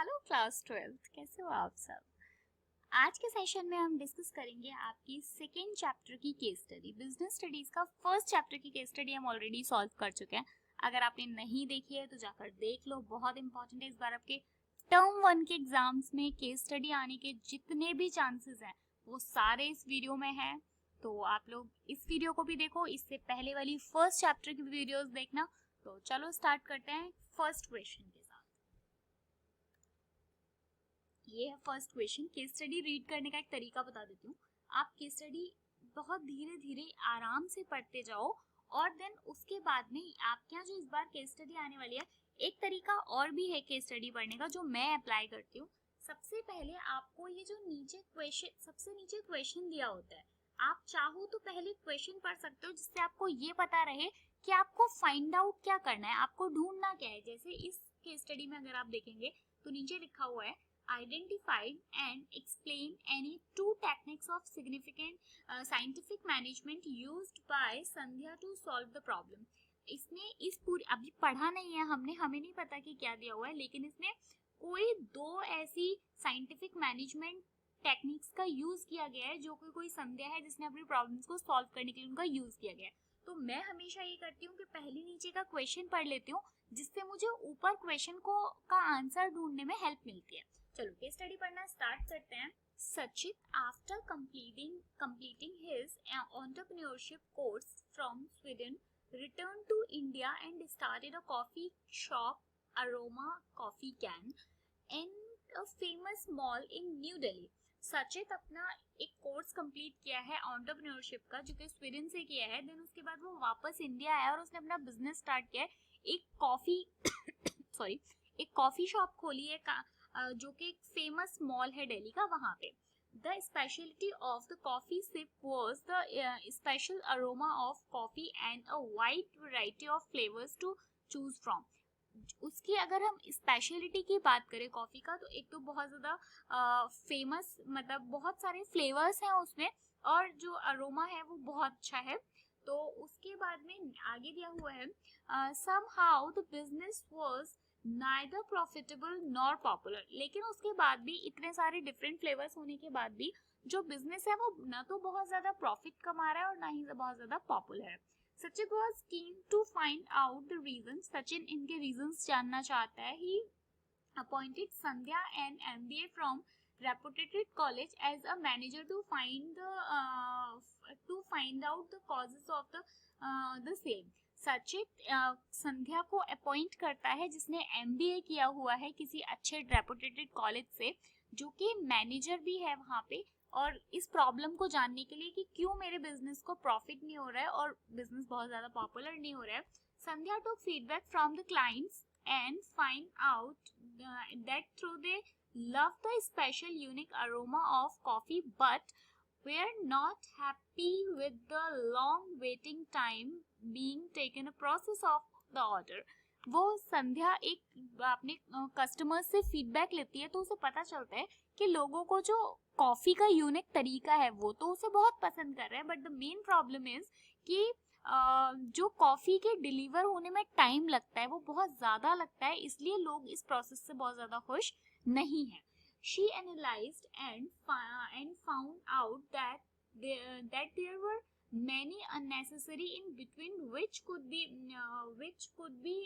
Hello class 12th, कैसे हो आप सब। आज के सेशन में हम डिस्कस करेंगे आपकी सेकेंड चैप्टर की केस स्टडी। बिजनेस स्टडीज का फर्स्ट चैप्टर की केस स्टडी हम ऑलरेडी सॉल्व कर चुके हैं। अगर आपने नहीं देखी है तो जाकर देख लो, बहुत इंपॉर्टेंट है। इस बार आपके टर्म 1 के एग्जाम्स में केस स्टडी आने के जितने भी चांसेस हैं वो सारे इस वीडियो में है। तो आप लोग इस वीडियो को भी देखो, इससे पहले वाली फर्स्ट चैप्टर की वीडियोस देखना। तो चलो स्टार्ट करते हैं फर्स्ट क्वेश्चन के साथ। ये है first question. Case study read करने का एक तरीका बता देती हूँ। आप केस स्टडी बहुत धीरे धीरे आराम से पढ़ते जाओ और देन उसके बाद में आपके यहाँ जो इस बार केस स्टडी आने वाली है, एक तरीका और भी है केस स्टडी पढ़ने का जो मैं अप्लाई करती हूँ। सबसे पहले आपको ये जो नीचे क्वेश्चन, सबसे नीचे क्वेश्चन दिया होता है, आप चाहो तो पहले क्वेश्चन पढ़ सकते हो जिससे आपको ये पता रहे कि आपको फाइंड आउट क्या करना है, आपको ढूंढना क्या है। जैसे इस केस स्टडी में अगर आप देखेंगे तो नीचे लिखा हुआ है identify and explain any two techniques of significant scientific management used by Sandhya to solve the problem। इसने इस पूरी, अभी पढ़ा नहीं है हमने, हमें नहीं पता कि क्या दिया हुआ है, लेकिन इसने कोई दो ऐसी साइंटिफिक मैनेजमेंट टेक्निक्स का यूज किया गया है जो कि कोई संध्या है जिसने अपनी प्रॉब्लम्स को सॉल्व करने के लिए उनका यूज किया गया है। तो मैं हमेशा ये करती हूँ कि पहले नीचे का क्वेश्चन पढ़ लेती हूँ जिससे मुझे ऊपर क्वेश्चन को का आंसर ढूंढने में हेल्प मिलती है। चलो केस स्टडी पढ़ना स्टार्ट करते हैं। सचित after completing his entrepreneurship course from Sweden returned to India and started a coffee shop, Aroma Coffee Can, in a famous mall in New Delhi। सचित अपना एक कोर्स कंप्लीट किया है एंटरप्रेन्योरशिप का जो कि स्वीडन से किया है। देन उसके बाद वो वापस इंडिया आया और उसने अपना बिजनेस स्टार्ट किया है। एक कॉफी शॉप खोली है जो कि एक फेमस मॉल है दिल्ली का, वहां पे। The speciality of the coffee sip was the special aroma of coffee and a wide variety of flavours to choose from. उसकी अगर हम स्पेशलिटी की बात करें कॉफी का, तो एक तो बहुत ज्यादा फेमस, मतलब बहुत सारे फ्लेवर्स हैं उसमें, और जो अरोमा है वो बहुत अच्छा है। तो उसके बाद में आगे दिया हुआ है somehow the business was neither profitable nor popular। लेकिन उसके बाद भी इतने सारे डिफरेंट फ्लेवर्स होने के बाद भी जो बिजनेस है वो ना तो बहुत ज्यादा प्रॉफिट कमा रहा है और ना ही बहुत ज्यादा पॉपुलर है। Sachin was keen to find out the reasons। Sachin इनके रीजंस जानना चाहता है। He appointed Sandhya an MBA from reputed college as a manager to find out the causes of the same। सचित संध्या को अपॉइंट करता है जिसने एमबीए किया हुआ है किसी अच्छे रेपुटेटेड कॉलेज से, जो कि मैनेजर भी है वहां पे, और इस प्रॉब्लम को जानने के लिए कि क्यों मेरे बिजनेस को प्रॉफिट नहीं हो रहा है और बिजनेस बहुत ज्यादा पॉपुलर नहीं हो रहा है। Sandhya took feedback from the clients and find out that through they love the special unique aroma of coffee but were not happy with the long waiting time being taken a process of the order। वो संध्या एक अपने customer से feedback लेती है तो उसे पता चलता है कि लोगों को जो कॉफी का यूनिक तरीका है वो तो उसे बहुत पसंद कर रहे हैं, but the main problem is कि जो कॉफी के डिलीवर होने में टाइम लगता है वो बहुत ज्यादा लगता है, इसलिए लोग इस प्रोसेस से बहुत ज्यादा खुश नहीं है। She analyzed and found out that there were many unnecessary in between which could be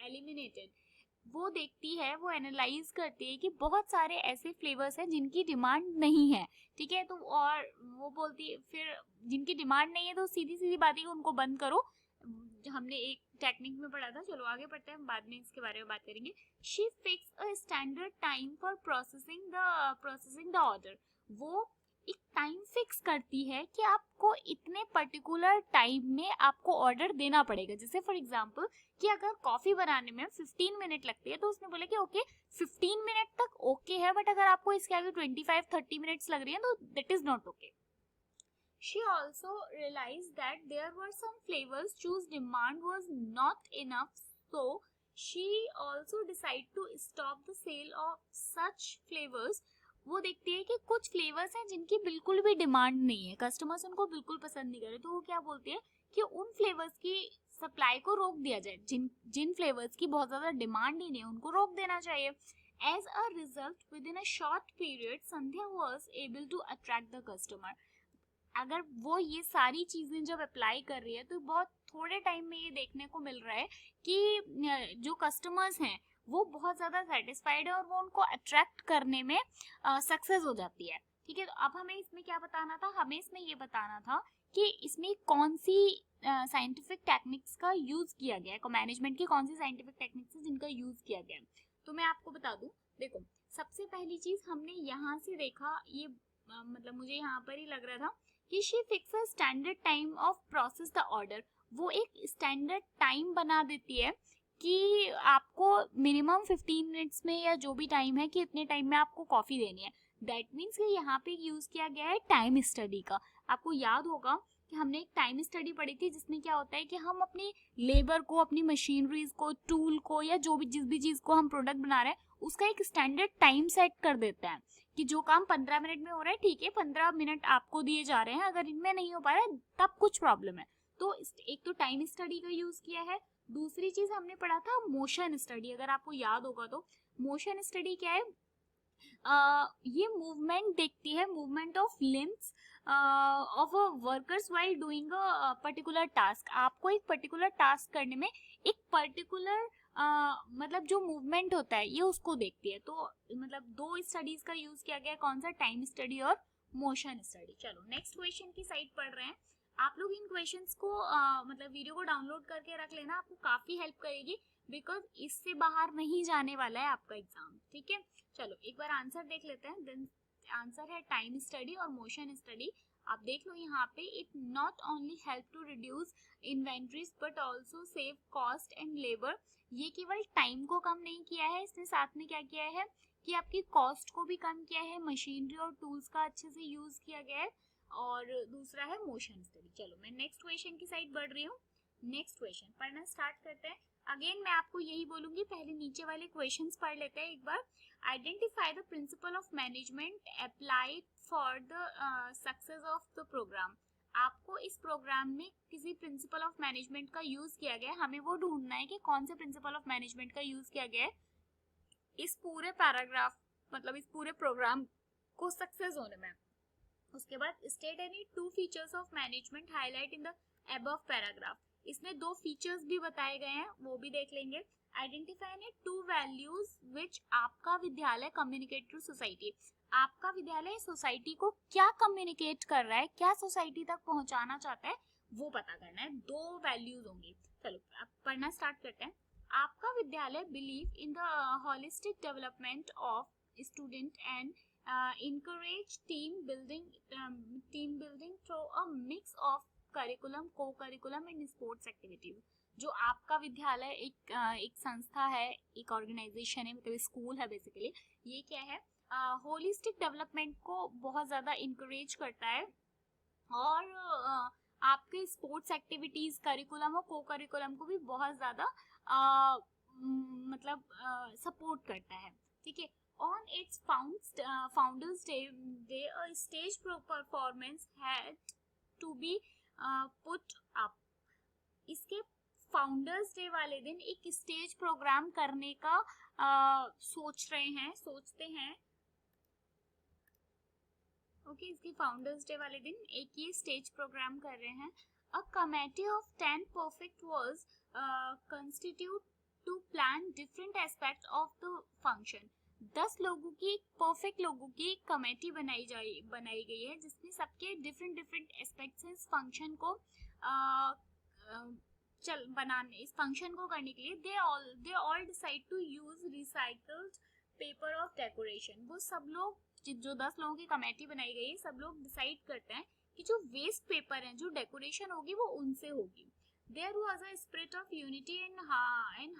eliminated। वो देखती है, वो एनालाइज करती है कि बहुत सारे ऐसे फ्लेवर्स हैं जिनकी डिमांड नहीं है, ठीक है। तो और वो बोलती है फिर जिनकी डिमांड नहीं है तो सीधी सीधी बात है कि उनको बंद करो। हमने एक टेक्निक में पढ़ा था, चलो आगे पढ़ते हैं, बाद में इसके बारे में बात करेंगे। She fix a standard time for processing the order. वो एक टाइम फिक्स करती है कि आपको इतने पर्टिकुलर टाइम में आपको ऑर्डर देना पड़ेगा। जैसे फॉर एग्जांपल कि अगर कॉफी बनाने में 15 मिनट लगती है तो उसने बोला कि ओके 15 मिनट तक ओके है, बट अगर आपको इसके आगे 25-30 मिनट्स लग रही है तो that is not okay. She also realized that there were some flavors whose demand was not enough, so she also decided to stop the sale of such flavors। वो देखती है कि कुछ फ्लेवर्स हैं जिनकी बिल्कुल भी डिमांड नहीं है, कस्टमर्स उनको बिल्कुल पसंद नहीं कर रहे, तो वो क्या बोलती है कि उन फ्लेवर्स की सप्लाई को रोक दिया जाए। जिन फ्लेवर्स की बहुत ज्यादा डिमांड ही नहीं है उनको रोक देना चाहिए। As a result, within a short period, Sandhya was able to attract the customer. अगर वो ये सारी चीजें जब अप्लाई कर रही है तो बहुत थोड़े टाइम में ये देखने को मिल रहा है कि जो कस्टमर्स हैं वो बहुत ज्यादा सेटिस्फाइड है और वो उनको अट्रैक्ट करने में सक्सेस हो जाती है. ठीक है, तो अब हमें इसमें क्या बताना था, हमें इसमें ये बताना था कि इसमें कौन सी साइंटिफिक टेक्निक्स का यूज किया गया है, मैनेजमेंट की कौन सी साइंटिफिक टेक्निक्स है जिनका यूज किया गया है. तो मैं आपको बता दूं, देखो सबसे पहली चीज हमने यहाँ से देखा, ये मतलब मुझे यहाँ पर ही लग रहा था कि she fix a standard time of process the order. वो एक स्टैंडर्ड टाइम बना देती है कि आपको मिनिमम 15 मिनट्स में या जो भी टाइम है कि इतने टाइम में आपको कॉफी देनी है. दैट मीन्स कि यहाँ पे यूज किया गया है टाइम स्टडी का. आपको याद होगा कि हमने एक टाइम स्टडी पढ़ी थी जिसमें क्या होता है कि हम अपनी लेबर को, अपनी मशीनरीज को, टूल को या जो भी जिस भी चीज को हम प्रोडक्ट बना रहे हैं उसका एक स्टैंडर्ड टाइम सेट कर देते हैं कि जो काम 15 मिनट में हो रहा है, ठीक है 15 मिनट आपको दिए जा रहे हैं, अगर इनमें नहीं हो पा रहा है तब कुछ प्रॉब्लम है. तो एक तो टाइम स्टडी का यूज किया है. दूसरी चीज हमने पढ़ा था मोशन स्टडी. अगर आपको याद होगा तो मोशन स्टडी क्या है, ये मूवमेंट देखती है, movement of limbs of a workers while doing a particular task. आपको एक पर्टिकुलर टास्क करने में एक पर्टिकुलर मतलब जो मूवमेंट होता है ये उसको देखती है. तो मतलब दो स्टडीज का यूज किया गया, कौन सा, टाइम स्टडी और मोशन स्टडी. चलो नेक्स्ट क्वेश्चन की साइड पढ़ रहे हैं. आप लोग इन क्वेश्चंस को मतलब वीडियो को डाउनलोड करके रख लेना, आपको काफी हेल्प करेगी बिकॉज इससे बाहर नहीं जाने वाला है आपका एग्जाम. ठीक है, चलो एक बार आंसर देख लेते हैं. देन आंसर है टाइम स्टडी और मोशन स्टडी. आप देख लो यहाँ पे, it not only help to reduce inventories but also save cost and labour. ये केवल टाइम को कम नहीं किया है, इसने साथ में क्या किया है कि आपकी कॉस्ट को भी कम किया है, मशीनरी और टूल्स का अच्छे से यूज किया गया है. और दूसरा है मोशन स्टडी. चलो मैं नेक्स्ट क्वेश्चन की साइड बढ़ रही हूँ. नेक्स्ट क्वेश्चन पढ़ना स्टार्ट करते हैं. अगेन मैं आपको यही बोलूंगी, पहले नीचे वाले क्वेश्चंस पढ़ लेते हैं एक बार. Identify the principle of management applied for the success of the programme. आपको इस प्रोग्राम में किसी प्रिंसिपल ऑफ मैनेजमेंट का यूज किया गया है, हमें वो ढूंढना है कि कौन से प्रिंसिपल ऑफ मैनेजमेंट का यूज किया गया है इस पूरे पैराग्राफ, मतलब इस पूरे प्रोग्राम को सक्सेस होने में. उसके बाद state any two features of management highlight in the above paragraph. इसमें दो फीचर्स भी बताए गए हैं, वो भी देख लेंगे. आइडेंटिफाई एनी टू वैल्यूज विच आपका विद्यालय कम्युनिकेट टू सोसाइटी. आपका विद्यालय सोसाइटी को क्या कम्युनिकेट कर रहा है, क्या सोसाइटी तक पहुंचाना चाहता है, वो पता करना है. दो वैल्यूज होंगी. चलो अब पढ़ना स्टार्ट करते हैं. आपका विद्यालय believe in the holistic development of student and encourage team building through a mix of curriculum, co-curriculum and sports activities. जो आपका विद्यालय एक संस्था है, एक ऑर्गेनाइजेशन है, मतलब स्कूल है बेसिकली. ये क्या है, होलिस्टिक डेवलपमेंट को बहुत ज्यादा इंकरेज करता है और आपके स्पोर्ट्स एक्टिविटीज, करिकुलम और को करिकुलम को भी बहुत ज्यादा मतलब सपोर्ट करता है. ठीक है. On its Founders Day, a stage performance had to be put up. इसके फाउंडर्स डे वाले दिन एक स्टेज प्रोग्राम करने का सोचते हैं. ओके, इसके फाउंडर्स डे वाले दिन एक ये स्टेज प्रोग्राम कर रहे हैं. A committee of 10 perfect was constituted to plan different aspects of the function. 10 लोगों की, परफेक्ट लोगों की एक कमेटी बनाई गई है जिसमें सबके डिफरेंट एस्पेक्ट्स इस फंक्शन को बनाने, इस फंक्शन को करने के लिए they all decide to use recycled paper of decoration. वो सब लोग, जो 10 लोगों की कमेटी बनाई गई है, सब लोग डिसाइड करते हैं कि जो वेस्ट पेपर है, जो डेकोरेशन होगी वो उनसे होगी. There was a spirit of unity and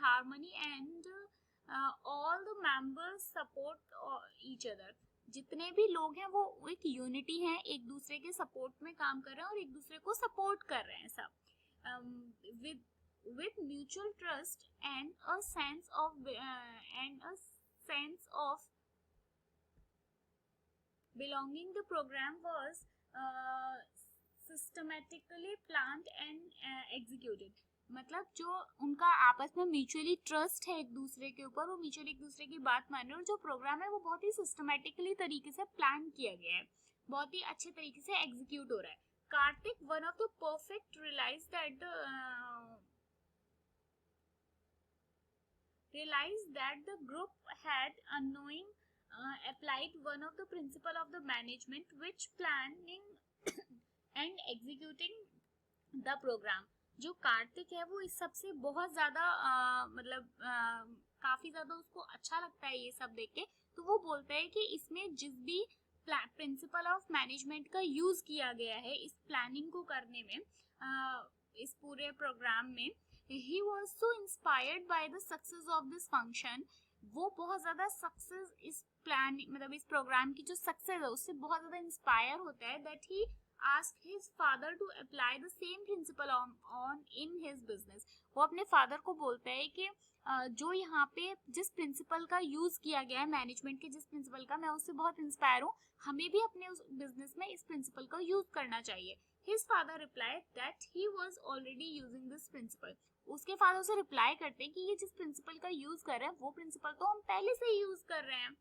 harmony and all the members support each other. जितने भी लोग हैं वो एक यूनिटी हैं, एक दूसरे के सपोर्ट में काम कर रहे हैं और एक दूसरे को सपोर्ट कर रहे हैं सब. with mutual trust and a sense of belonging, the program was systematically planned and executed. मतलब जो उनका आपस में म्यूचुअली ट्रस्ट है एक दूसरे के ऊपर, वो म्यूचुअली एक दूसरे की बात मान रहे हैं, और जो प्रोग्राम है वो बहुत ही सिस्टमेटिकली तरीके से प्लान किया गया है, बहुत ही अच्छे तरीके से एग्जीक्यूट हो रहा है. Kartik one of the perfect realized that the group had unknowing applied one of the principle of the management which planning and executing the program. जो कार्तिक है वो इस सब से बहुत ज्यादा काफी ज्यादा उसको अच्छा लगता है ये सब देख के, तो वो बोलता है कि इसमें जिस भी प्रिंसिपल ऑफ मैनेजमेंट का यूज किया गया है इस प्लानिंग को करने में, इस पूरे प्रोग्राम में, he was so inspired by the success of this function. वो बहुत ज्यादा सक्सेस इस प्लान मतलब इस प्रोग्राम की जो सक्सेस है उससे बहुत ज्यादा इंस्पायर होता है, that he asked his father to apply the same principle on in his business. वो अपने फादर को बोलता है कि जो यहाँ पे जिस प्रिंसिपल का यूज किया गया है मैनेजमेंट के, जिस प्रिंसिपल का, मैं उससे बहुत इंस्पायर हूँ, हमें भी अपने उस बिजनेस में इस प्रिंसिपल का यूज करना चाहिए. His father replied that he was already using this principle. उसके फादर उसे रिप्लाई करते हैं कि ये जिस प्रिंसिपल का यूज कर रहे हैं वो प्रिंसिपल तो हम पहले से ही यूज कर रहे हैं.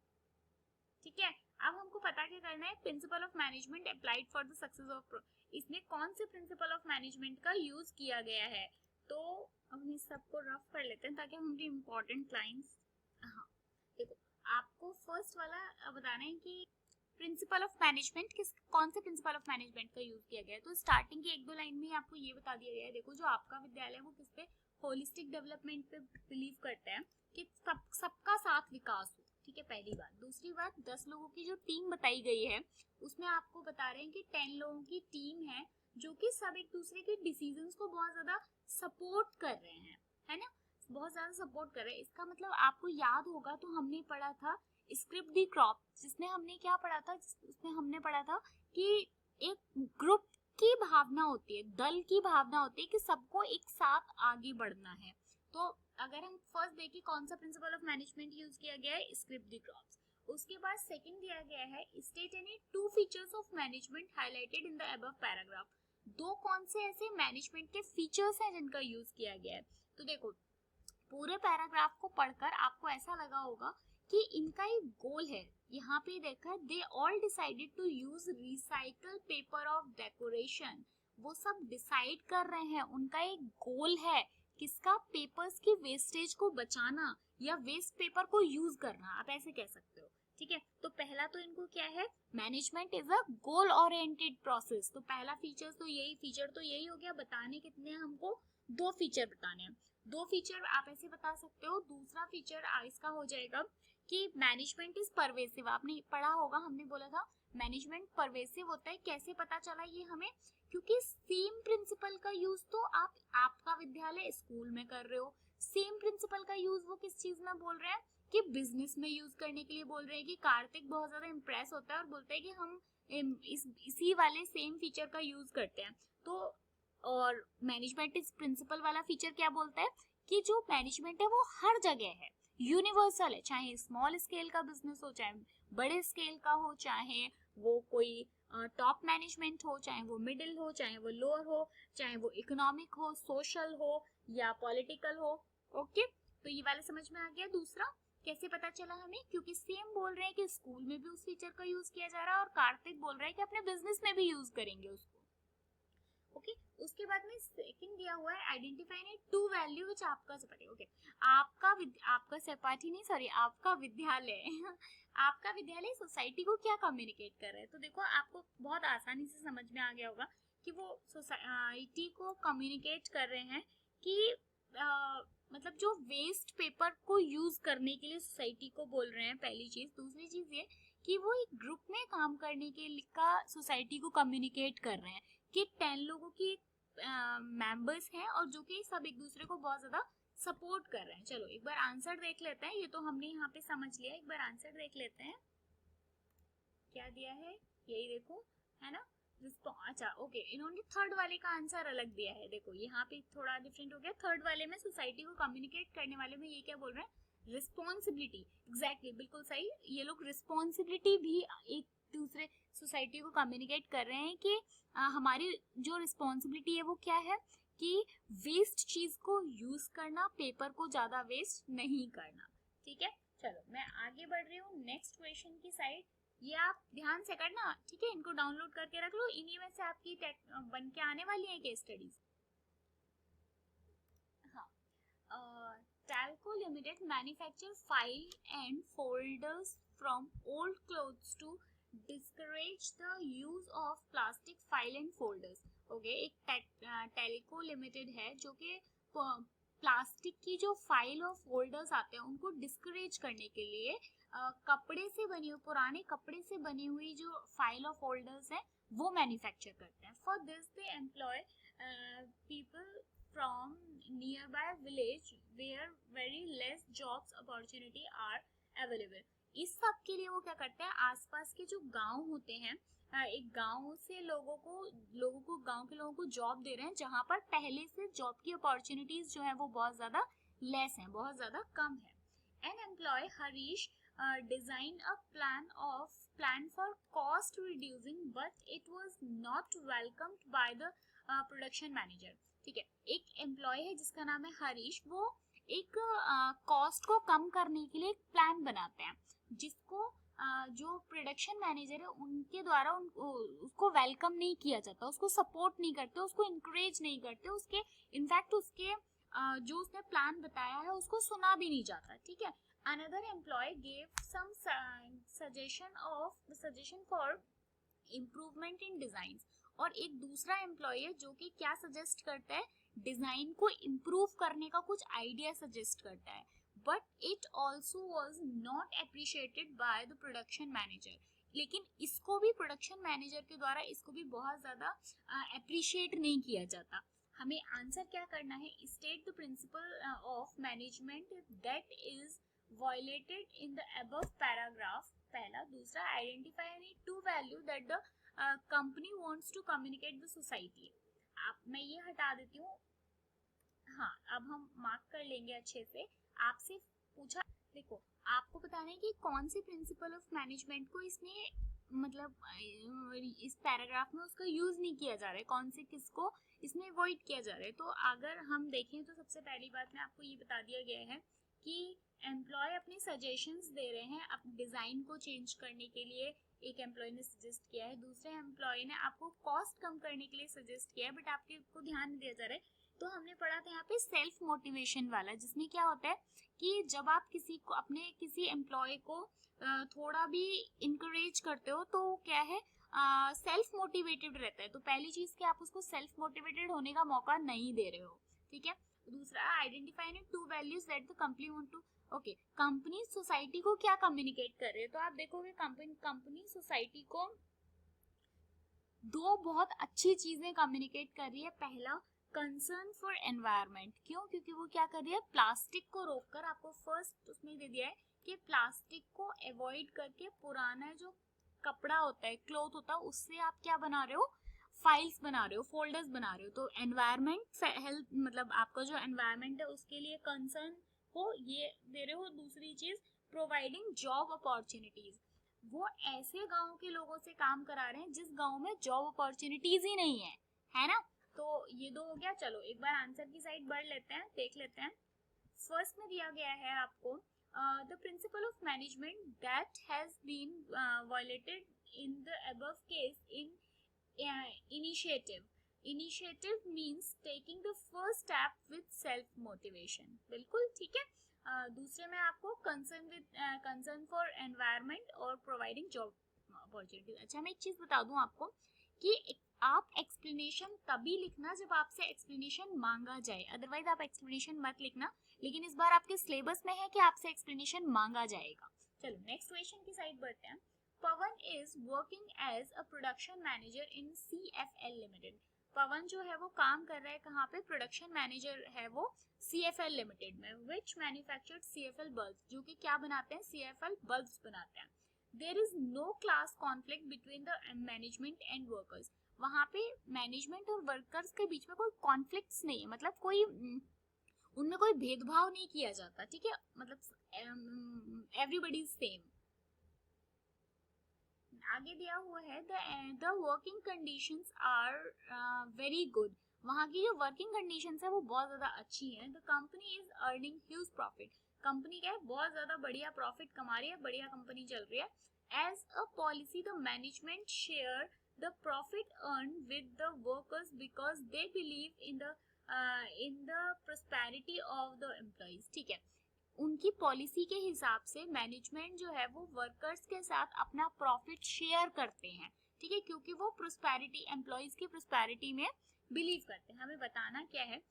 ठीक है, अब हमको पता क्या करना है, principle of management applied for the success of, इसमें कौन से प्रिंसिपल ऑफ मैनेजमेंट का यूज किया गया है. तो हम इस सबको रफ कर लेते हैं ताकि हम इम्पोर्टेंट लाइंस, हाँ देखो आपको फर्स्ट वाला बताना है कि प्रिंसिपल ऑफ मैनेजमेंट कौन से प्रिंसिपल ऑफ मैनेजमेंट का यूज किया गया है. तो स्टार्टिंग की एक दो लाइन में ही आपको ये बता दिया गया है. देखो जो आपका विद्यालय है वो किस पे, होलिस्टिक डेवलपमेंट पे बिलीव करता है कि सबका साथ विकास हो. ठीक है, पहली बात. दूसरी बात, 10 लोगों की जो टीम बताई गई है उसमें आपको बता रहे हैं कि 10 लोगों की टीम है जो कि सब एक दूसरे के डिसीजंस को बहुत ज्यादा सपोर्ट कर रहे हैं, है ना, बहुत ज्यादा सपोर्ट कर रहे हैं. इसका मतलब आपको याद होगा तो हमने पढ़ा था स्क्रिप्ट दी क्रॉप, जिसमें हमने क्या पढ़ा था, उसमें हमने पढ़ा था कि एक ग्रुप की भावना होती है, दल की भावना होती है कि सबको एक साथ आगे बढ़ना है. तो अगर हम फर्स्ट देखें कौन सा प्रिंसिपल ऑफ मैनेजमेंट यूज किया गया है, स्क्रिप्ट दी क्रॉप्स. उसके बाद सेकंड दिया गया है state any 2 features of management highlighted in the above paragraph. दो कौन से ऐसे मैनेजमेंट के फीचर्स हैं जिनका यूज किया गया है. तो देखो पूरे पैराग्राफ को पढ़कर आपको ऐसा लगा होगा कि इनका एक गोल है. यहाँ पे देखा, they all decided to use recycle paper of decoration. वो सब डिसाइड कर रहे हैं, उनका एक गोल है किसका, पेपर्स की वेस्टेज को बचाना या वेस्ट पेपर को यूज करना, आप ऐसे कह सकते हो. ठीक है, तो पहला तो इनको क्या है, management is a goal oriented process. तो पहला फीचर तो यही हो गया. बताने कितने हैं हमको, 2 फीचर बताने हैं. 2 फीचर आप ऐसे बता सकते हो. दूसरा फीचर इसका हो जाएगा कि मैनेजमेंट इज परवेसिव. आपने पढ़ा होगा, हमने बोला था मैनेजमेंट परवेसिव होता है. कैसे पता चला ये हमें, क्योंकि सेम प्रिंसिपल का यूज तो आपका विद्यालय स्कूल में कर रहे हो, सेम प्रिंसिपल का यूज वो किस चीज में बोल रहे हैं कि बिजनेस में यूज करने के लिए बोल रहे हैं. कि कार्तिक बहुत ज्यादा इंप्रेस होता है और बोलता है कि हम इसी वाले सेम फीचर का यूज करते हैं. तो और मैनेजमेंट इस प्रिंसिपल वाला फीचर क्या बोलता है कि जो मैनेजमेंट है वो हर जगह है, यूनिवर्सल है. चाहे स्मॉल स्केल का बिजनेस हो, चाहे बड़े स्केल का हो, चाहे वो कोई टॉप मैनेजमेंट हो, चाहे वो मिडिल हो, चाहे वो लोअर हो, चाहे वो इकोनॉमिक हो, सोशल हो या पॉलिटिकल हो. ओके, तो ये वाला समझ में आ गया. दूसरा कैसे पता चला हमें, क्योंकि सेम बोल रहे हैं कि स्कूल में भी उस फीचर का यूज किया जा रहा है और कार्तिक बोल रहा है कि अपने बिजनेस में भी यूज करेंगे उसको. ओके, उसके बाद में सेकंड दिया हुआ है आइडेंटिफाई 2 वैल्यू विच आपका सपाटी. ओके, आपका सपाटी नहीं, सॉरी, आपका विद्यालय आपका विद्यालय सोसाइटी को क्या कम्युनिकेट कर रहा है. तो देखो आपको बहुत आसानी से समझ में आ गया होगा कि वो सोसाइटी को कम्युनिकेट कर रहे हैं कि मतलब जो वेस्ट पेपर को यूज करने के लिए सोसाइटी को बोल रहे हैं, पहली चीज. दूसरी चीज ये कि वो एक ग्रुप में काम करने के लिए सोसाइटी को कम्युनिकेट कर रहे हैं कि 10 लोगों की मेंबर्स हैं और जो कि सब एक दूसरे को बहुत ज्यादा सपोर्ट कर रहे हैं. चलो एक बार आंसर देख लेते हैं. ये तो हमने यहाँ पे समझ लिया, एक बार आंसर देख लेते हैं क्या दिया है. यही देखो, है ना, अच्छा ओके. इन्होंने थर्ड वाले का आंसर अलग दिया है. देखो यहाँ पे थोड़ा डिफरेंट हो गया. थर्ड वाले में सोसाइटी को कम्युनिकेट करने वाले में ये क्या बोल रहे हैं, रिस्पॉन्सिबिलिटी. एग्जैक्टली, बिल्कुल सही. ये लोग रिस्पॉन्सिबिलिटी भी एक दूसरे सोसाइटी को कम्युनिकेट कर रहे हैं कि हमारी जो रिस्पॉन्सिबिलिटी है वो क्या है कि वेस्ट चीज को यूज करना, पेपर को ज्यादा वेस्ट नहीं करना। ठीक है, चलो मैं आगे बढ़ रही हूँ नेक्स्ट क्वेश्चन की साइड। ये आप ध्यान से करना, ठीक है, इनको डाउनलोड करके रख लो, इन्हीं में से आपकी बन के आने वाली है केस स्टडीज। हाँ, Talco Limited manufacture file and folders from old clothes to discourage the use of plastic file and folders। Okay, एक टेल्को लिमिटेड है जो कि प्लास्टिक की जो फाइल और फोल्डर्स आते हैं उनको डिस्करेज करने के लिए कपड़े से बनी हुई, पुराने कपड़े से बनी हुई जो फाइल और फोल्डर्स हैं वो मैन्युफैक्चर करते हैं। For this they employ people from nearby village where very less jobs opportunity are available। इस सब के लिए वो क्या करते हैं, आसपास के जो गांव होते हैं, एक गांव से लोगों को गांव के लोगों को जॉब दे रहे हैं जहां पर पहले से जॉब की अपॉर्चुनिटीज जो है वो बहुत ज्यादा लेस हैं, बहुत ज्यादा कम है। An employ Harish design a plan for cost reducing but it was not welcomed by the production manager. ठीक है, एक एम्प्लॉय है जिसका नाम है हरीश, वो एक कॉस्ट को कम करने के लिए एक प्लान बनाते हैं जिसको जो प्रोडक्शन मैनेजर है उनके द्वारा उसको वेलकम नहीं किया जाता, उसको सपोर्ट नहीं करते, उसको इंकरेज नहीं करते, उसके इनफैक्ट उसके जो उसने प्लान बताया है उसको सुना भी नहीं जाता। ठीक है, another employ gave some suggestion for improvement in design. और एक दूसरा एम्प्लॉय है जो कि क्या सजेस्ट करता है, डिजाइन को इम्प्रूव करने का कुछ आइडिया सजेस्ट करता है, but it also was not appreciated by the production manager. लेकिन इसको भी प्रोडक्शन मैनेजर के द्वारा इसको भी बहुत ज्यादा अप्रिशिएट नहीं किया जाता। हमें आंसर क्या करना है, state the principle of management that is violated in the above paragraph. पहला, दूसरा, identify any two value that the company wants to communicate the society. मैं ये हटा देती हूँ। हाँ, अब हम मार्क कर लेंगे अच्छे से। आपसे पूछा, देखो आपको बताना है कि कौन सी प्रिंसिपल ऑफ मैनेजमेंट को इसने मतलब इस पैराग्राफ में उसका यूज नहीं किया जा रहा है, कौन से किसको इसमें अवॉइड किया जा रहा है। तो अगर हम देखें तो सबसे पहली बात में आपको ये बता दिया गया है कि एम्प्लॉय अपने सजेशंस दे रहे हैं अपने डिजाइन को चेंज करने के लिए, एक एम्प्लॉय ने सजेस्ट किया है, दूसरे एम्प्लॉय ने आपको कॉस्ट कम करने के लिए सजेस्ट किया है, बट आपके को ध्यान नहीं दिया जा रहा है। तो हमने पढ़ा था यहाँ पे सेल्फ मोटिवेशन वाला, जिसमें क्या होता है कि जब आप किसी को अपने किसी एम्प्लॉय को थोड़ा भी इंकरेज करते हो तो क्या है, सेल्फ मोटिवेटेड रहता है। तो पहली चीज कि आप उसको सेल्फ मोटिवेटेड होने का मौका नहीं दे रहे हो। ठीक है, दूसरा, identify two values that the company want to. Okay, company society को क्या कम्युनिकेट कर रहे हैं, तो आप देखोगे कंपनी सोसाइटी को दो बहुत अच्छी चीजें कम्युनिकेट कर रही है। पहला, कंसर्न फॉर एनवायरनमेंट। क्यों? क्योंकि वो क्या कर रही है, प्लास्टिक को रोककर, आपको फर्स्ट उसमें दे दिया है कि प्लास्टिक को अवॉइड करके पुराना जो कपड़ा होता है, क्लॉथ होता है, उससे आप क्या बना रहे हो, फाइल्स बना रहे हो, फोल्डर्स बना रहे हो। तो एनवायरनमेंट हेल्थ, मतलब आपका जो एनवायरनमेंट है उसके लिए कंसर्न को ये दे रहे हो। दूसरी चीज, प्रोवाइडिंग जॉब अपॉर्चुनिटीज, वो ऐसे गांव के लोगों से काम करा रहे हैं जिस गांव में जॉब अपॉर्चुनिटीज ही नहीं है ना। तो ये दो हो गया। चलो एक बार आंसर की साइड बढ़ लेते हैं, देख लेते हैं। फर्स्ट में दिया गया है आपको the principle of management that has been violated in the above case in initiative. Initiative means taking the first step with self motivation. बिल्कुल ठीक है। दूसरे में आपको कंसर्न फॉर एनवायरनमेंट और प्रोवाइडिंग जॉब अपॉर्चुनिटी। अच्छा, मैं एक चीज बता दूं आपको कि आप एक्सप्लेनेशन तभी लिखना जब आपसे एक्सप्लेनेशन मांगा जाए, अदरवाइज आप एक्सप्लेनेशन मत लिखना। लेकिन इस बार आपके सिलेबस में है कि आपसे एक्सप्लेनेशन मांगा जाएगा। चलो नेक्स्ट क्वेश्चन की साइड बढ़ते हैं। Pawan is working as a production manager in CFL limited. Pawan जो है वो काम कर रहा है कहाँ पे, प्रोडक्शन मैनेजर है वो CFL लिमिटेड में, विच मैन्युफैक्चर्ड CFL बल्ब्स, जो कि क्या बनाते हैं, CFL बल्ब्स बनाते हैं। There is no class conflict between the management and workers. वहां पे मैनेजमेंट और वर्कर्स के बीच में कोई कॉन्फ्लिक्ट्स नहीं है, मतलब कोई उनमें कोई भेदभाव नहीं किया जाता। ठीक है, मतलब एवरीबडी इज सेम। आगे दिया हुआ है the working conditions are very good वहाँ की जो वर्किंग कंडीशंस है वो बहुत ज्यादा अच्छी है। The company is earning huge profit, company क्या है बहुत ज्यादा बढ़िया प्रॉफिट कमा रही है, बढ़िया कंपनी चल रही है। As a policy the management share the profit earn with the workers because they believe in the prosperity of the employees. ठीक है, उनकी पॉलिसी के हिसाब से मैनेजमेंट जो है वो वर्कर्स के साथ अपना प्रॉफिट शेयर करते हैं। ठीक है, क्योंकि वो प्रोस्पेरिटी, एम्प्लॉइज की प्रोस्पेरिटी में बिलीव करते हैं। हमें बताना क्या है,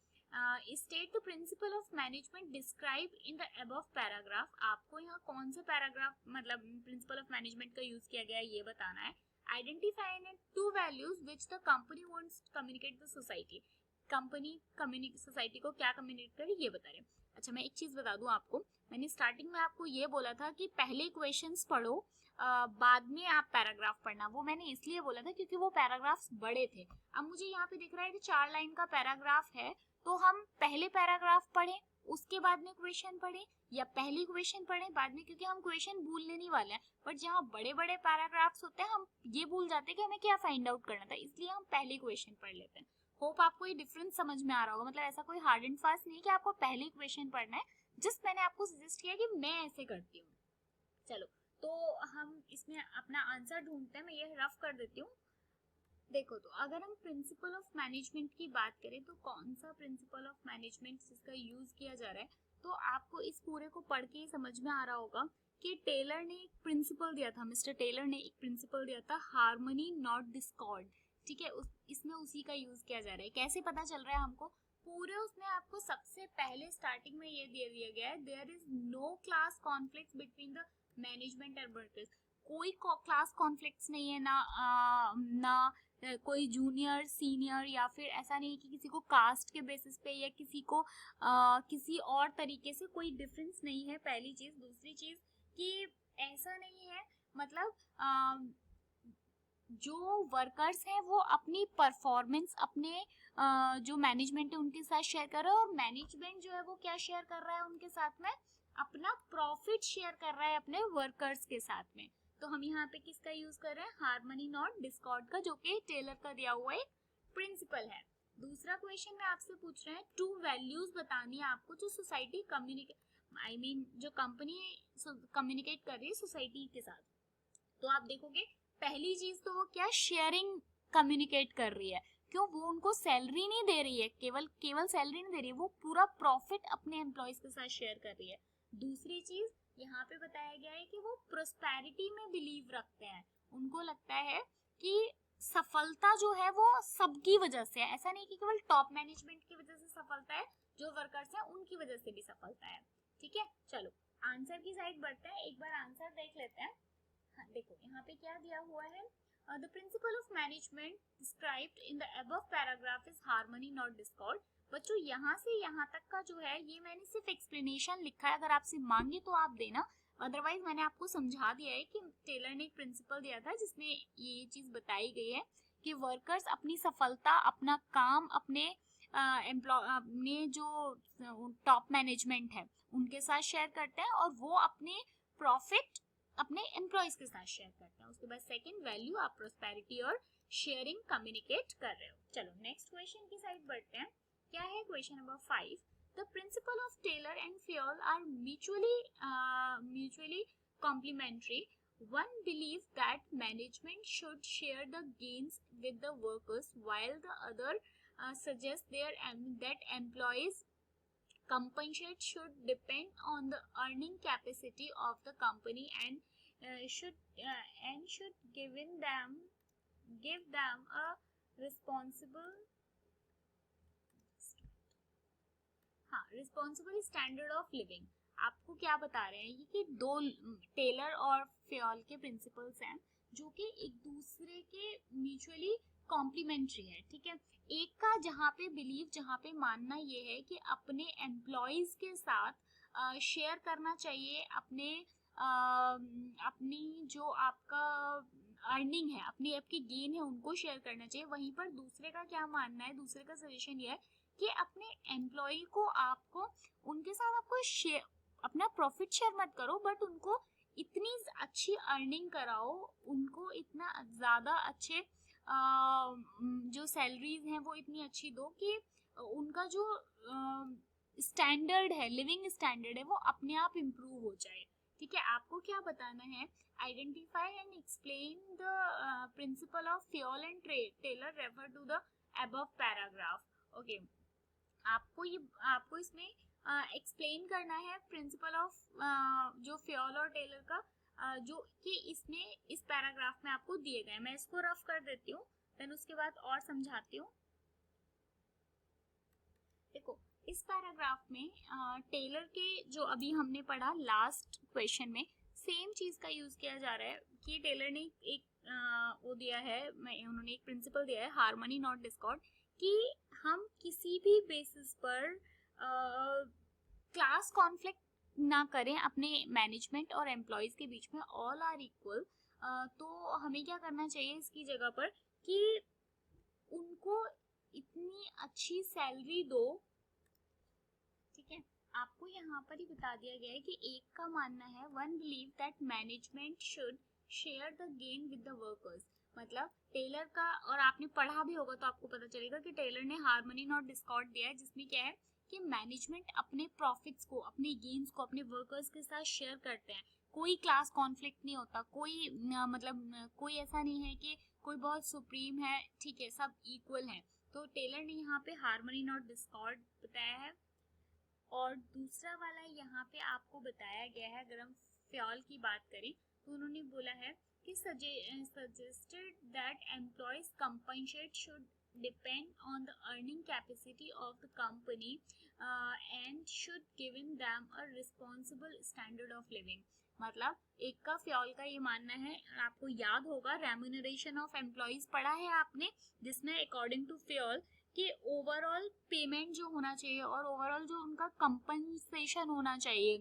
state the principle of management describe in the above paragraph. आपको यहाँ कौन सा पैराग्राफ मतलब प्रिंसिपल ऑफ मैनेजमेंट का यूज किया गया है ये बताना है। Identify and two values which the company wants to communicate the society, company society को क्या कम्युनिकेट करे ये बता रहे। अच्छा, मैं एक चीज बता दूं आपको, मैंने स्टार्टिंग में आपको ये बोला था कि पहले क्वेश्चंस पढ़ो बाद में आप पैराग्राफ पढ़ना। वो मैंने इसलिए बोला था क्योंकि वो पैराग्राफ्स बड़े थे। अब मुझे यहाँ पे दिख रहा है कि 4 लाइन का पैराग्राफ है, तो हम पहले पैराग्राफ पढ़ें उसके बाद में क्वेश्चन पढ़ें, या पहले क्वेश्चन पढ़ें बाद में, क्योंकि हम क्वेश्चन भूलने नहीं वाले हैं। बट जहाँ बड़े बड़े पैराग्राफ्स होते हैं हम ये भूल जाते हैं कि हमें क्या फाइंड आउट करना था, इसलिए हम पहले क्वेश्चन पढ़ लेते हैं। होप आपको ये डिफरेंस समझ में आ रहा होगा, मतलब ऐसा कोई हार्ड एंड फास्ट नहीं कि आपको पहले क्वेश्चन पढ़ना है, जस्ट मैंने आपको सजेस्ट किया कि मैं ऐसे करती हूँ। चलो, तो हम इसमें अपना आंसर ढूंढते हैं। मैं ये रफ कर देती हूँ। देखो, तो अगर हम प्रिंसिपल ऑफ मैनेजमेंट की बात करें तो कौन सा प्रिंसिपल ऑफ मैनेजमेंट जिसका यूज किया जा रहा है, तो आपको इस पूरे को पढ़ के ही समझ में आ रहा होगा कि टेलर ने एक प्रिंसिपल दिया था, मिस्टर टेलर ने एक प्रिंसिपल दिया था, हार्मनी नॉट डिस्कॉर्ड। ठीक है, इसमें उसी का यूज किया जा रहा है। कैसे पता चल रहा है हमको, पूरे उसमें आपको सबसे पहले स्टार्टिंग में ये दे दिया गया है, there is no class conflict between the management and workers. कोई क्लास कॉन्फ्लिक्ट्स नहीं है, ना कोई जूनियर सीनियर, या फिर ऐसा नहीं कि किसी को कास्ट के बेसिस पे या किसी को किसी और तरीके से कोई डिफरेंस नहीं है, पहली चीज। दूसरी चीज कि ऐसा नहीं है, मतलब जो वर्कर्स हैं वो अपनी परफॉर्मेंस अपने जो मैनेजमेंट है उनके साथ शेयर कर रहा है, और मैनेजमेंट जो है वो क्या शेयर कर रहा है उनके साथ में, अपना प्रॉफिट शेयर कर रहा है अपने वर्कर्स के साथ में। तो हम यहाँ पे किसका यूज कर रहे हैं, हार्मनी नॉट डिस्कॉर्ड का, जो कि टेलर का दिया हुआ एक प्रिंसिपल है। दूसरा क्वेश्चन में आपसे पूछ रहे हैं, 2 वैल्यूज बतानी है आपको जो सोसाइटी जो कंपनी कम्युनिकेट कर रही है सोसाइटी के साथ। तो आप देखोगे पहली चीज तो वो क्या, शेयरिंग कम्युनिकेट कर रही है। क्यों, वो उनको सैलरी नहीं दे रही है, केवल सैलरी नहीं दे रही है, वो पूरा प्रॉफिट अपने एम्प्लॉयज के साथ शेयर कर रही है। दूसरी चीज यहाँ पे बताया गया है कि वो प्रोस्पेरिटी में बिलीव रखते हैं, उनको लगता है कि सफलता जो है वो सबकी वजह से है, ऐसा नहीं कि केवल टॉप मैनेजमेंट की वजह से सफलता है, जो वर्कर्स हैं उनकी वजह से भी सफलता है। ठीक है, चलो आंसर की साइड बढ़ते हैं, एक बार आंसर देख लेते हैं। हाँ, देखो यहाँ पे क्या दिया हुआ है, the principle of management described in the above paragraph is harmony not Discord. बच्चों यहाँ से यहाँ तक का जो है ये मैंने सिर्फ एक्सप्लेनेशन लिखा है, अगर आपसे मांगे तो आप देना, अदरवाइज मैंने आपको समझा दिया है कि टेलर ने एक प्रिंसिपल दिया था जिसमें ये चीज बताई गई है कि वर्कर्स अपनी सफलता, अपना काम अपने अपने जो टॉप मैनेजमेंट है उनके साथ शेयर करते हैं, और वो अपने प्रॉफिट अपने एम्प्लॉयज के साथ शेयर करते हैं। उसके बाद सेकंड वैल्यू, आप प्रोस्पेरिटी और शेयरिंग कम्युनिकेट कर रहे हो। चलो नेक्स्ट क्वेश्चन की साइड बढ़ते हैं। क्या है question number 5, the principle of Taylor and Fayol are mutually complementary. One believes that management should share the gains with the workers, while the other suggests that employees' compensation should depend on the earning capacity of the company and should give them a responsible standard of living. आपको क्या बता रहे हैं कि दो Taylor और Fayol के principles हैं जो कि एक दूसरे के म्यूचुअली कॉम्प्लीमेंट्री है। ठीक है, एक का जहाँ पे बिलीव, जहाँ पे मानना ये है कि अपने एम्प्लॉयज के साथ शेयर करना चाहिए अपनी जो आपका अर्निंग है, अपनी आपकी गेन है उनको शेयर करना चाहिए। वहीं पर दूसरे का क्या मानना है, दूसरे का सजेशन ये है कि अपने एम्प्लॉय को आपको उनके साथ आपको शेयर, अपना प्रॉफिट शेयर मत करो, बट उनको इतनी अच्छी अर्निंग कराओ, उनको इतना ज्यादा अच्छे जो सैलरीज हैं वो इतनी अच्छी दो कि उनका जो स्टैंडर्ड है, लिविंग स्टैंडर्ड है, वो अपने आप इम्प्रूव हो जाए। ठीक है, आपको क्या बताना है, identify and explain the principle of Fayol and Taylor refer to the above paragraph. Okay, आपको इसमें एक्सप्लेन करना है प्रिंसिपल ऑफ जो फ्यूल और टेलर का जो कि इसमें इस पैराग्राफ में आपको दिए गए। मैं इसको रफ कर देती हूँ, देन उसके बाद और समझाती हूँ। देखो, इस पैराग्राफ में टेलर के जो अभी हमने पढ़ा लास्ट क्वेश्चन में, सेम चीज का यूज किया जा रहा है कि टेलर ने एक वो दिया है, उन्होंने एक प्रिंसिपल दिया है, हार्मनी नॉट डिस्कॉर्ड, कि हम किसी भी बेसिस पर क्लास कॉन्फ्लिक्ट ना करें अपने मैनेजमेंट और एम्प्लॉयज के बीच में, ऑल आर इक्वल। तो हमें क्या करना चाहिए इसकी जगह पर कि उनको इतनी अच्छी सैलरी दो। ठीक है, आपको यहाँ पर ही बता दिया गया है कि एक का मानना है, one believe that management should share the gain with the workers. मतलब टेलर का, और आपने पढ़ा भी होगा तो आपको पता चलेगा कि टेलर ने हार्मनी नॉट डिस्कॉर्ड दिया है, जिसमें क्या है कि मैनेजमेंट अपने प्रॉफिट्स को, अपने गेन्स को अपने वर्कर्स के साथ शेयर करते हैं। कोई क्लास कॉन्फ्लिक्ट नहीं होता, कोई मतलब कोई ऐसा नहीं है कि कोई बहुत सुप्रीम है, ठीक है, सब इक्वल है। तो टेलर ने यहाँ पे हार्मनी नॉट डिस्कॉर्ड बताया है। और दूसरा वाला यहाँ पे आपको बताया गया है, अगर हम फ्यूल की बात करें तो उन्होंने बोला है कि suggested that employees compensate should depend on the earning capacity of the company and should given them a responsible standard of living। मतलब एक का फ्यूल का ये मानना है, आपको याद होगा रेम्यूनरेशन ऑफ एम्प्लॉयज पढ़ा है आपने, जिसमें अकॉर्डिंग टू फ्यूल कि ओवरऑल पेमेंट जो होना चाहिए और ओवरऑल जो उनका कंपनसेशन होना चाहिए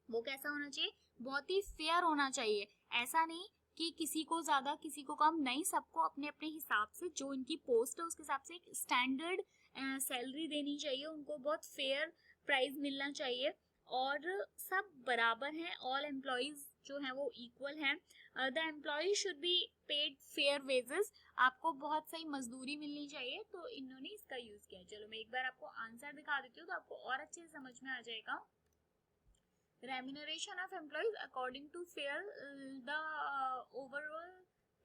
वो कैसा होना चाहिए, बहुत ही फेयर होना चाहिए। ऐसा नहीं कि किसी को ज्यादा किसी को कम, नहीं, सबको अपने अपने हिसाब से जो इनकी पोस्ट है उसके हिसाब से एक स्टैंडर्ड सैलरी देनी चाहिए, उनको बहुत फेयर प्राइस मिलना चाहिए और सब बराबर हैं, ऑल एम्प्लॉयज जो हैं वो इक्वल हैं। The employ should be paid fair wages, आपको बहुत सही मजदूरी मिलनी चाहिए, तो इन्होंने इसका यूज किया। चलो मैं एक बार आपको आंसर दिखा देती हूँ तो आपको और अच्छे से समझ में आ जाएगा। Remuneration of employees according to fair, the overall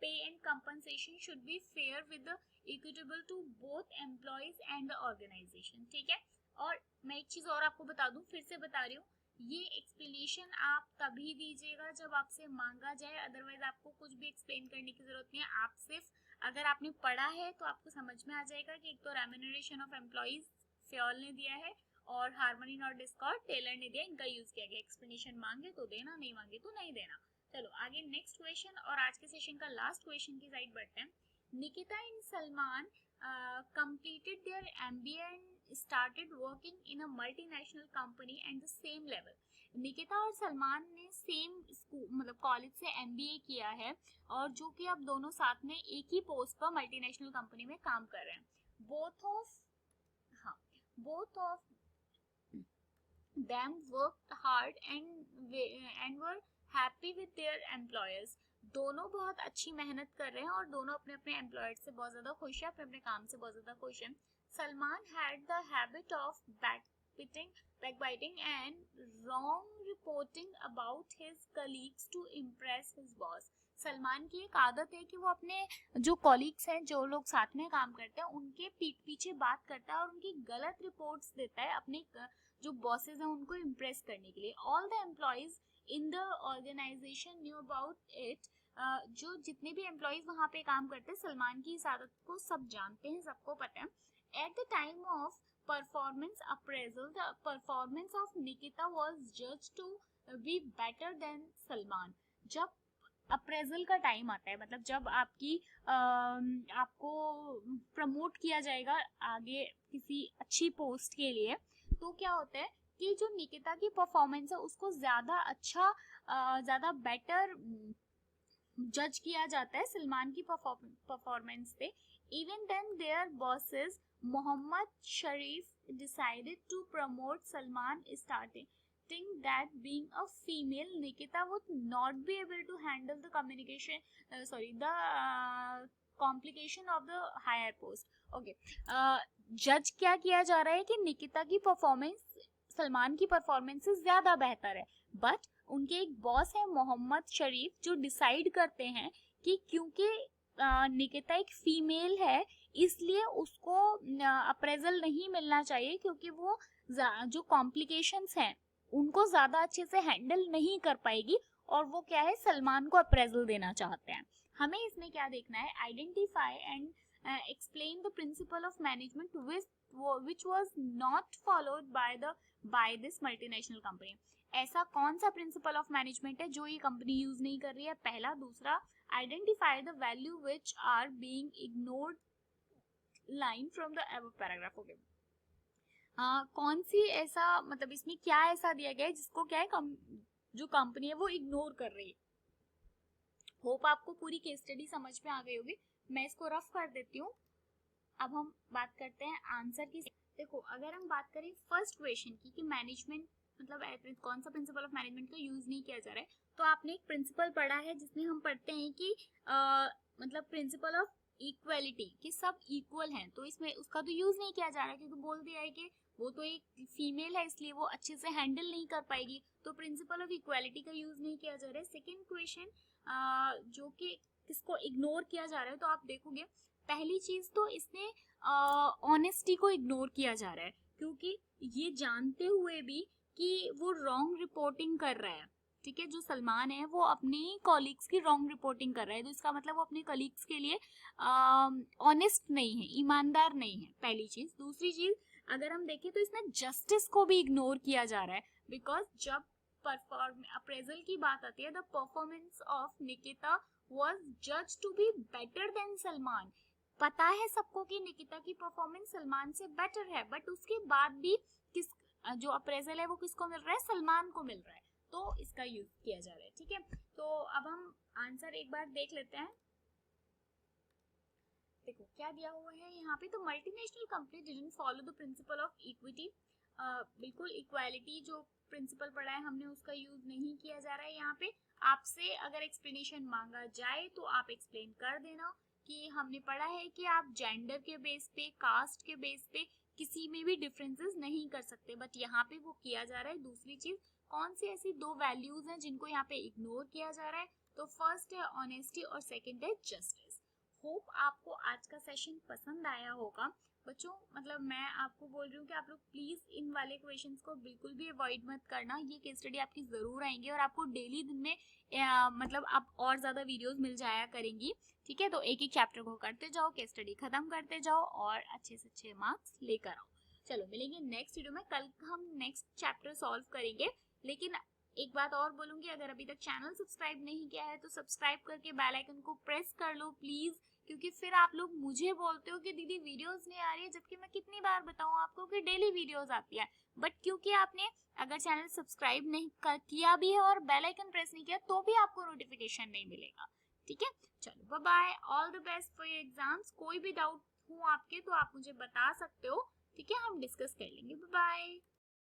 pay and compensation should be fair with the equitable to both employees and the organization। ठीक है, और मैं एक चीज और आपको बता दूं, फिर से बता रही हूँ, ये एक्सप्लेनेशन आप तभी दीजिएगा जब आपसे मांगा जाए, अदरवाइज आपको कुछ भी एक्सप्लेन करने की जरूरत नहीं है। आप सिर्फ अगर आपने पढ़ा है तो आपको समझ में आ जाएगा कि एक तो रेम्यूनरेशन ऑफ एम्प्लॉयज फ्यूल ने दिया है और हार्मनी नॉट डिस्कॉर्ड टेलर ने दिया, इनका यूज किया गया। एक्सप्लेनेशन मांगे तो देना, नहीं मांगे तो नहीं देना। चलो आगे नेक्स्ट क्वेश्चन, और आज के सेशन का लास्ट क्वेश्चन की साइड बढ़ते हैं। Nikita and Salman completed their MBA and started working in a multinational company at the same level। Nikita और सलमान ने सेम स्कूल मतलब कॉलेज से MBA किया है और जो कि अब दोनों साथ में एक ही पोस्ट पर मल्टीनेशनल कंपनी में काम कर रहे हैं। both of them worked hard and were happy with their employers। दोनों बहुत अच्छी मेहनत कर रहे हैं और दोनों अपने अपने एम्प्लॉयर से बहुत ज्यादा खुश है, अपने अपने काम से बहुत ज्यादा खुश है। Salman had the habit of backbiting and wrong reporting about his colleagues to impress his boss। Salman की एक आदत है कि वो अपने जो कॉलीग्स हैं, जो लोग साथ में काम करते हैं, उनके पीठ पीछे बात करता है और उनकी गलत रिपोर्ट्स देता है अपने जो बॉसेस हैं उनको इम्प्रेस करने के लिए। All the employees in the organisation knew about it. जो जितने भी एम्प्लॉयज वहाँ पे काम करते हैं, सलमान की इस आदत को सब जानते हैं, सबको पता है। At the time of performance appraisal, the performance of Nikita was judged to be better than Salman. जब अप्रेजल का टाइम आता है, मतलब जब आपको प्रमोट किया जाएगा आगे किसी अच्छी पोस्ट के लिए, तो क्या होता है कि जो निकिता की परफॉर्मेंस है उसको ज्यादा अच्छा, ज्यादा बेटर जज किया जाता है सलमान की परफॉर्मेंस से। Even then their bosses Mohammad Sharif decided to promote Salman starting. accepting that being a female, Nikita would not be able to handle the complication of the higher post. Okay, जज क्या किया जा रहा है कि निकिता की परफॉर्मेंस सलमान की परफॉर्मेंस से ज्यादा बेहतर है, बट उनके एक बॉस है मोहम्मद शरीफ जो डिसाइड करते हैं कि क्योंकि निकिता एक फीमेल है इसलिए उसको अप्रेजल नहीं मिलना चाहिए, क्योंकि वो जो कॉम्प्लिकेशंस हैं उनको ज्यादा अच्छे से हैंडल नहीं कर पाएगी, और वो क्या है सलमान को अप्रेजल देना चाहते हैं. हमें इसमें क्या देखना है, identify and explain the principle of management which was not followed by this multinational company. ऐसा कौन सा प्रिंसिपल ऑफ मैनेजमेंट है जो ये कंपनी यूज नहीं कर रही है, पहला. दूसरा, identify the value which are being ignored line from the above paragraph. Okay, कौन सी ऐसा मतलब इसमें क्या ऐसा दिया गया है जिसको क्या है जो कंपनी है वो इग्नोर कर रही है. होप आपको पूरी केस स्टडी समझ में आ गई होगी. मैं इसको रफ कर देती हूँ. अब हम बात करते हैं आंसर की. देखो, अगर हम बात करें फर्स्ट क्वेश्चन की कि मैनेजमेंट मतलब कौन सा प्रिंसिपल ऑफ मैनेजमेंट का यूज नहीं किया जा रहा है, तो आपने एक प्रिंसिपल पढ़ा है जिसमें हम पढ़ते हैं कि मतलब प्रिंसिपल ऑफ इक्वलिटी कि सब इक्वल हैं, तो इसमें उसका तो यूज नहीं किया जा रहा है क्योंकि बोल दिया है कि वो तो एक फीमेल है इसलिए वो अच्छे से हैंडल नहीं कर पाएगी, तो प्रिंसिपल ऑफ इक्वलिटी का यूज नहीं किया जा रहा है. सेकेंड क्वेश्चन जो कि किसको इग्नोर किया जा रहा है, तो आप देखोगे पहली चीज तो इसने ऑनेस्टी को इग्नोर किया जा रहा है, क्योंकि ये जानते हुए भी कि वो रॉन्ग रिपोर्टिंग कर रहा है. ठीक है, जो सलमान है वो अपने कॉलीग्स की रॉन्ग रिपोर्टिंग कर रहा है, तो इसका मतलब वो अपने कॉलीग्स के लिए ऑनेस्ट नहीं है, ईमानदार नहीं है, पहली चीज. दूसरी चीज अगर हम देखें तो इसमें जस्टिस को भी इग्नोर किया जा रहा है, बिकॉज जब अप्रेजल की बात आती है, the performance of Nikita was जज to be better than Salman. पता है सबको कि निकिता की परफॉर्मेंस सलमान से बेटर है, बट उसके बाद भी जो अप्रेजल है वो किसको मिल रहा है, सलमान को मिल रहा है, तो इसका यूज किया जा रहा है. ठीक है, तो अब हम आंसर एक बार देख लेते हैं. देखो क्या दिया हुआ है यहाँ पे, तो multinational company didn't follow the principle of equity. बिल्कुल इक्वालिटी जो प्रिंसिपल पढ़ा है हमने उसका यूज नहीं किया जा रहा है. यहाँ पे आपसे अगर एक्सप्लेनेशन मांगा जाए तो आप एक्सप्लेन कर देना कि हमने पढ़ा है कि आप जेंडर के बेस पे, कास्ट के बेस पे किसी में भी डिफरेंसेस नहीं कर सकते, बट यहाँ पे वो किया जा रहा है. दूसरी चीज, कौन सी ऐसी दो वैल्यूज हैं जिनको यहाँ पे इग्नोर किया जा रहा है, तो फर्स्ट है ऑनेस्टी और सेकंड है जस्टिस. होप आपको आज का सेशन पसंद आया होगा बच्चों. मतलब मैं आपको बोल रही हूँ कि आप लोग प्लीज इन वाले क्वेश्चंस को बिल्कुल भी अवॉइड मत करना. ये केस स्टडी आपकी जरूर आएंगी और आपको डेली दिन में मतलब आप और ज्यादा वीडियोस मिल जाया करेंगी. ठीक है, तो एक एक चैप्टर को करते जाओ, केस स्टडी खत्म करते जाओ और अच्छे से अच्छे मार्क्स लेकर आओ. चलो मिलेंगे नेक्स्ट वीडियो में. कल हम नेक्स्ट चैप्टर सॉल्व करेंगे, लेकिन एक बात और बोलूंगी, अगर अभी तक चैनल सब्सक्राइब नहीं किया है तो सब्सक्राइब करके बेल आइकन को प्रेस कर लो प्लीज, क्योंकि फिर आप लोग मुझे बोलते हो कि दीदी वीडियोस नहीं आ रही है, जबकि मैं कितनी बार बताऊं आपको कि डेली वीडियोस आती है, बट क्योंकि आपने अगर चैनल सब्सक्राइब नहीं किया भी है और बेल आइकन प्रेस नहीं किया तो भी आपको नोटिफिकेशन नहीं मिलेगा. ठीक है, चलो bye bye, all the best for your exams. कोई भी डाउट हो आपके तो आप मुझे बता सकते हो. ठीक है, हम डिस्कस कर लेंगे. Bye bye.